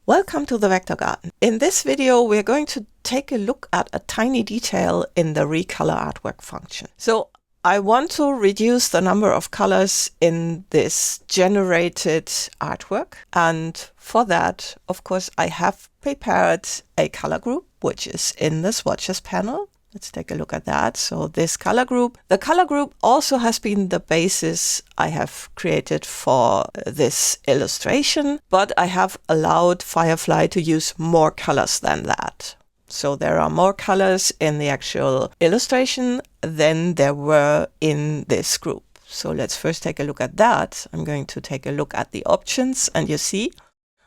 Welcome to the Vector Garden. In this video, we're going to take a look at a tiny detail in the Recolor artwork function. So I want to reduce the number of colors in this generated artwork. And for that, of course, I have prepared a color group, which is in the swatches panel. Let's take a look at that. So this color group, the color group also has been the basis I have created for this illustration, but I have allowed Firefly to use more colors than that. So there are more colors in the actual illustration than there were in this group. So let's first take a look at that. I'm going to take a look at the options, and you see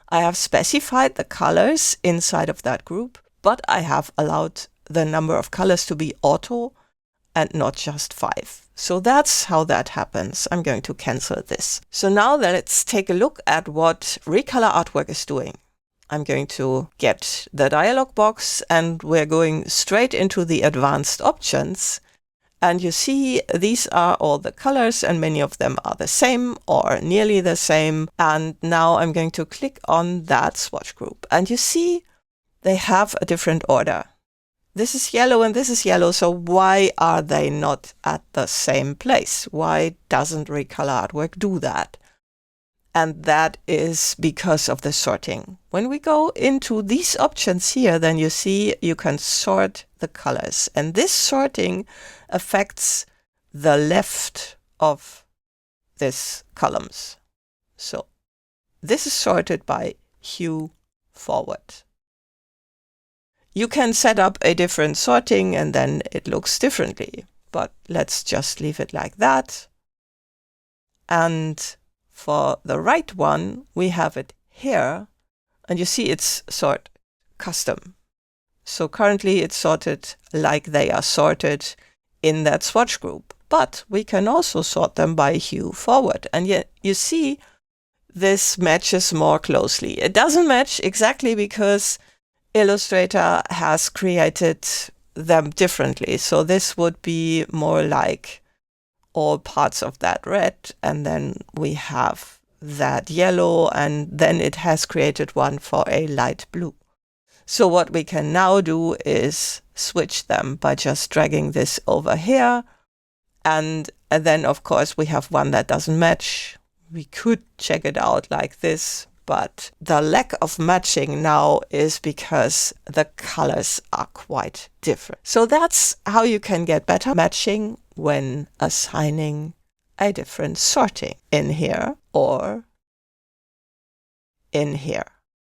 I have specified the colors inside of that group, but I have allowed the number of colors to be auto and not just 5. So that's how that happens. I'm going to cancel this. So now let's take a look at what Recolor artwork is doing. I'm going to get the dialog box and we're going straight into the advanced options. And you see these are all the colors and many of them are the same or nearly the same. And now I'm going to click on that swatch group and you see they have a different order. This is yellow and this is yellow, so why are they not at the same place? Why doesn't Recolor artwork do that? And that is because of the sorting. When we go into these options here, then you see you can sort the colors. And this sorting affects the left of these columns. So this is sorted by hue forward. You can set up a different sorting and then it looks differently, but let's just leave it like that. And for the right one, we have it here and you see it's sort custom. So currently it's sorted like they are sorted in that swatch group, but we can also sort them by hue forward. And yet you see this matches more closely. It doesn't match exactly because Illustrator has created them differently. So this would be more like all parts of that red, and then we have that yellow, and then it has created one for a light blue. So what we can now do is switch them by just dragging this over here. And then, of course, we have one that doesn't match. We could check it out like this. But the lack of matching now is because the colors are quite different. So that's how you can get better matching when assigning a different sorting in here or in here.